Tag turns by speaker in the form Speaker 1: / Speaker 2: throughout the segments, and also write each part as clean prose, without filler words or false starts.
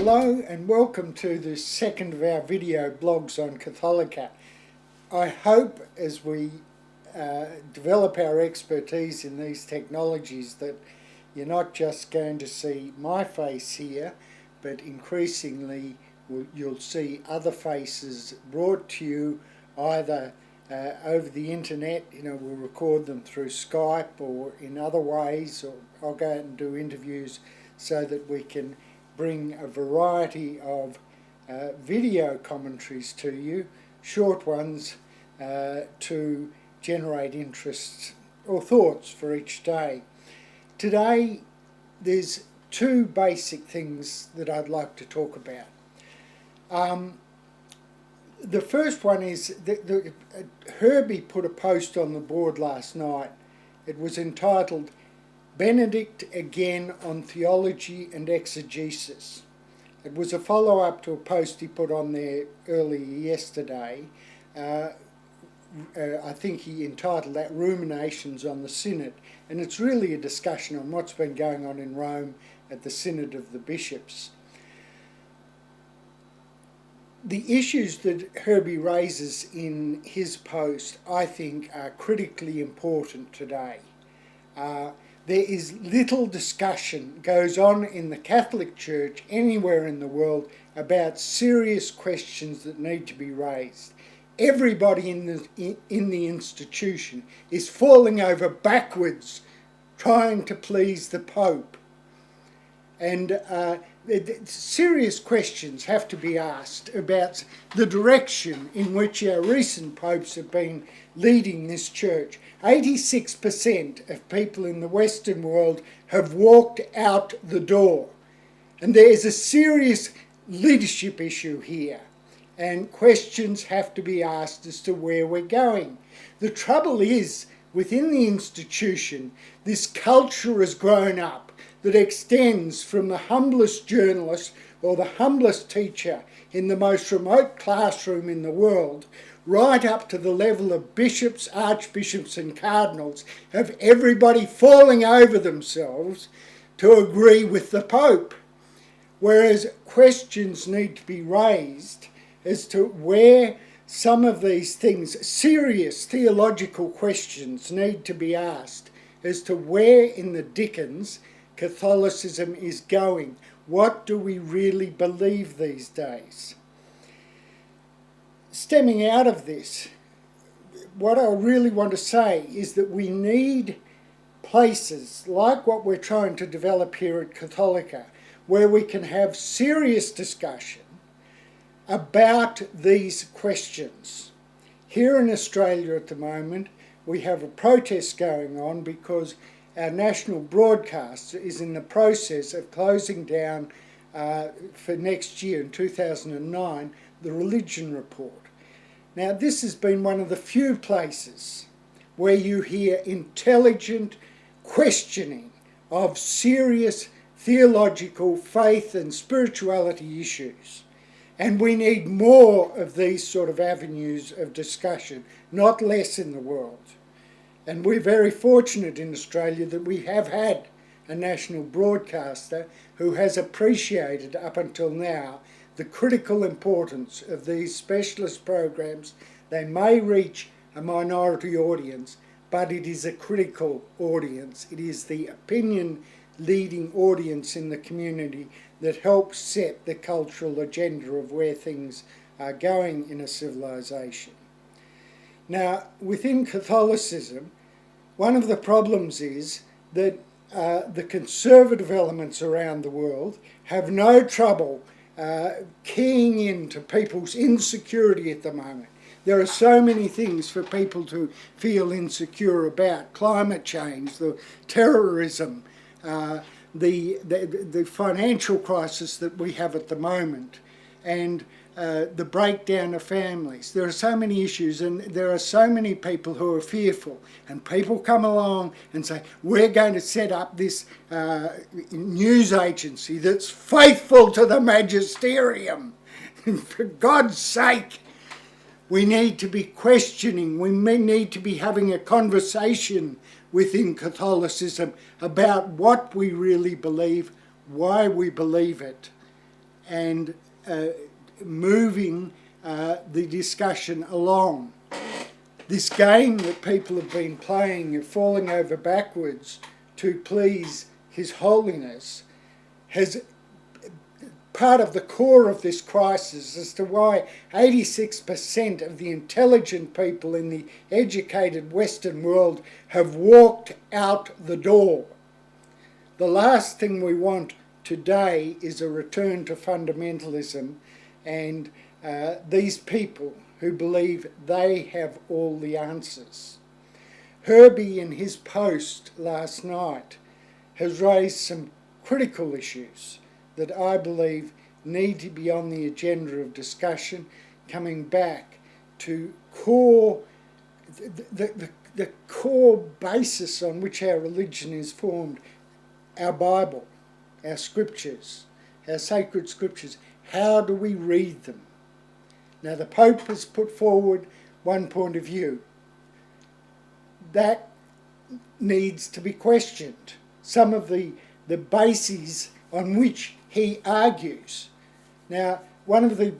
Speaker 1: Hello and welcome to the second of our video blogs on Catholica. I hope as we develop our expertise in these technologies that you're not just going to see my face here, but increasingly you'll see other faces brought to you either over the internet. We'll record them through Skype or in other ways, or I'll go out and do interviews so that we can bring a variety of video commentaries to you, short ones, to generate interests or thoughts for each day. Today there's two basic things that I'd like to talk about. The first one is that Herbie put a post on the board last night. It was entitled Benedict Again on Theology and Exegesis. It was a follow-up to a post he put on there earlier yesterday. I think he entitled that Ruminations on the Synod, and it's really a discussion on what's been going on in Rome at the Synod of the Bishops. The issues that Herbie raises in his post, I think, are critically important today. There is little discussion goes on in the Catholic Church anywhere in the world about serious questions that need to be raised. Everybody in the institution is falling over backwards trying to please the Pope. And serious questions have to be asked about the direction in which our recent popes have been leading this church. 86% of people in the Western world have walked out the door. And there is a serious leadership issue here. And questions have to be asked as to where we're going. The trouble is, within the institution, this culture has grown up that extends from the humblest journalist or the humblest teacher in the most remote classroom in the world, right up to the level of bishops, archbishops and cardinals, of everybody falling over themselves to agree with the Pope. Whereas questions need to be raised as to where some of these things, serious theological questions, need to be asked as to where in the dickens Catholicism is going. What do we really believe these days? Stemming out of this, what I really want to say is that we need places like what we're trying to develop here at Catholica, where we can have serious discussion about these questions. Here in Australia at the moment, we have a protest going on because our national broadcaster is in the process of closing down for next year, in 2009, the Religion Report. Now, this has been one of the few places where you hear intelligent questioning of serious theological, faith and spirituality issues. And we need more of these sort of avenues of discussion, not less in the world. And we're very fortunate in Australia that we have had a national broadcaster who has appreciated up until now the critical importance of these specialist programs. They may reach a minority audience, but it is a critical audience. It is the opinion-leading audience in the community that helps set the cultural agenda of where things are going in a civilization. Now, within Catholicism, one of the problems is that the conservative elements around the world have no trouble keying into people's insecurity at the moment. There are so many things for people to feel insecure about: climate change, the terrorism, the financial crisis that we have at the moment, and the breakdown of families. There are so many issues, and there are so many people who are fearful, and people come along and say, we're going to set up this news agency that's faithful to the magisterium. For God's sake, we need to be questioning, we need to be having a conversation within Catholicism about what we really believe, why we believe it, and moving the discussion along. This game that people have been playing of falling over backwards to please His Holiness has part of the core of this crisis as to why 86% of the intelligent people in the educated Western world have walked out the door. The last thing we want today is a return to fundamentalism and these people who believe they have all the answers. Herbie, in his post last night, has raised some critical issues that I believe need to be on the agenda of discussion, coming back to the core basis on which our religion is formed, our Bible, our scriptures, our sacred scriptures. How do we read them? Now, the Pope has put forward one point of view. That needs to be questioned. Some of the bases on which he argues. Now, one of the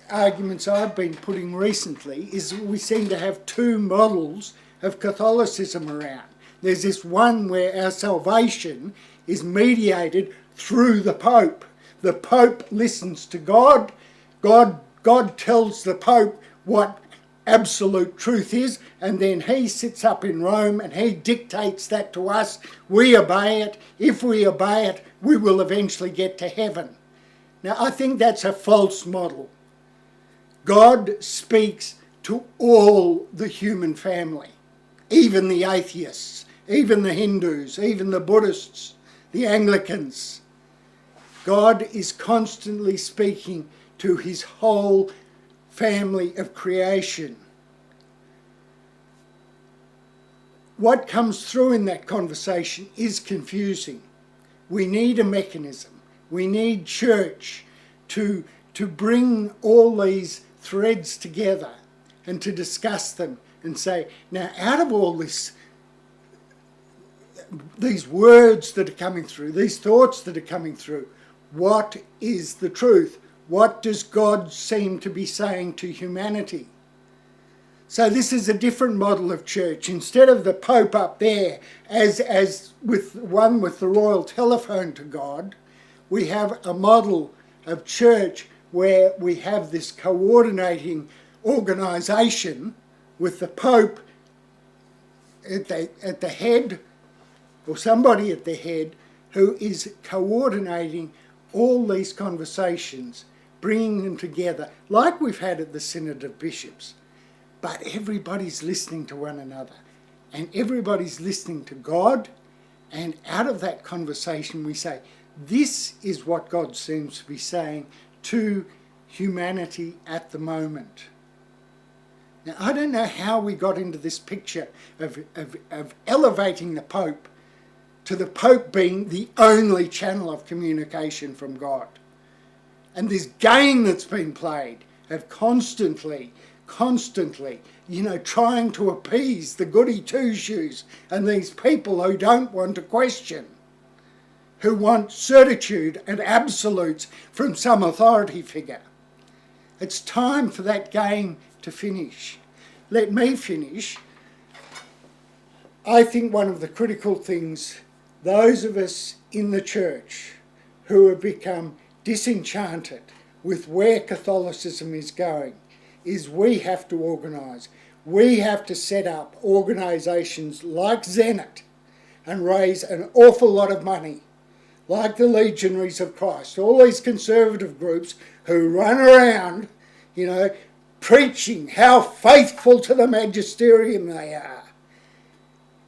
Speaker 1: arguments I've been putting recently is that we seem to have two models of Catholicism around. There's this one where our salvation is mediated through the Pope. The Pope listens to God. God tells the Pope what absolute truth is, and then he sits up in Rome and he dictates that to us. We obey it. If we obey it, we will eventually get to heaven. Now, I think that's a false model. God speaks to all the human family, even the atheists, even the Hindus, even the Buddhists, the Anglicans. God is constantly speaking to his whole family of creation. What comes through in that conversation is confusing. We need a mechanism. We need church to bring all these threads together and to discuss them and say, now out of all these words that are coming through, these thoughts that are coming through, what is the truth? What does God seem to be saying to humanity? So this is a different model of church. Instead of the Pope up there as with one with the royal telephone to God, we have a model of church where we have this coordinating organisation with the Pope at the head, or somebody at the head, who is coordinating all these conversations, bringing them together, like we've had at the Synod of Bishops. But everybody's listening to one another, and everybody's listening to God, and out of that conversation we say, this is what God seems to be saying to humanity at the moment. Now, I don't know how we got into this picture of elevating the Pope to the Pope being the only channel of communication from God. And this game that's been played of constantly, trying to appease the goody two-shoes and these people who don't want to question, who want certitude and absolutes from some authority figure. It's time for that game to finish. Let me finish. I think one of the critical things, those of us in the church who have become disenchanted with where Catholicism is going, is we have to organise. We have to set up organisations like Zenit and raise an awful lot of money, like the Legionaries of Christ, all these conservative groups who run around, preaching how faithful to the magisterium they are.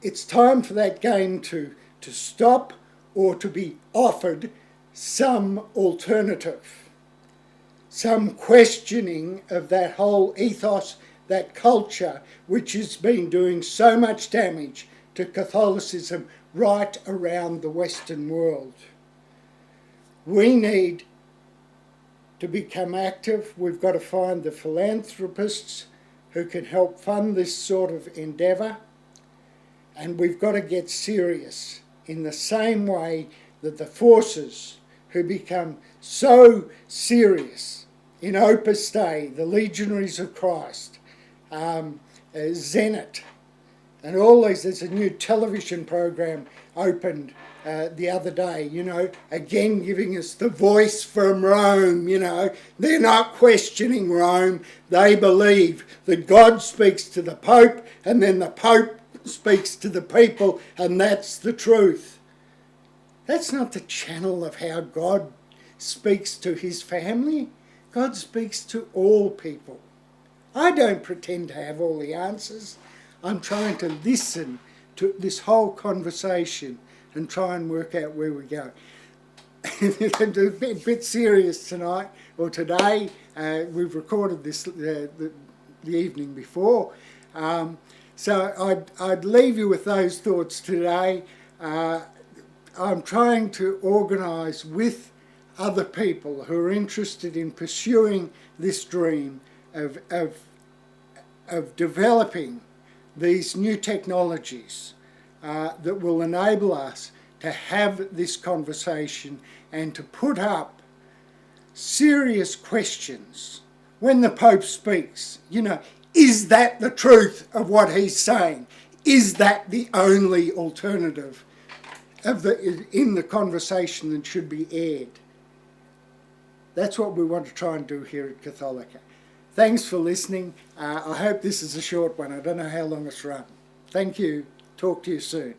Speaker 1: It's time for that game to stop, or to be offered some alternative, some questioning of that whole ethos, that culture which has been doing so much damage to Catholicism right around the Western world. We need to become active. We've got to find the philanthropists who can help fund this sort of endeavour, and we've got to get serious in the same way that the forces who become so serious in Opus Dei, the Legionaries of Christ, Zenit, and all these. There's a new television program opened the other day, again giving us the voice from Rome, They're not questioning Rome. They believe that God speaks to the Pope and then the Pope speaks to the people, and that's the truth. That's not the channel of how God speaks to his family. God speaks to all people. I don't pretend to have all the answers. I'm trying to listen to this whole conversation and try and work out where we go. A bit serious tonight, or today. We've recorded this the evening before. So I'd leave you with those thoughts today. I'm trying to organise with other people who are interested in pursuing this dream of developing these new technologies that will enable us to have this conversation and to put up serious questions when the Pope speaks. Is that the truth of what he's saying? Is that the only alternative in the conversation that should be aired? That's what we want to try and do here at Catholica. Thanks for listening. I hope this is a short one. I don't know how long it's run. Thank you. Talk to you soon.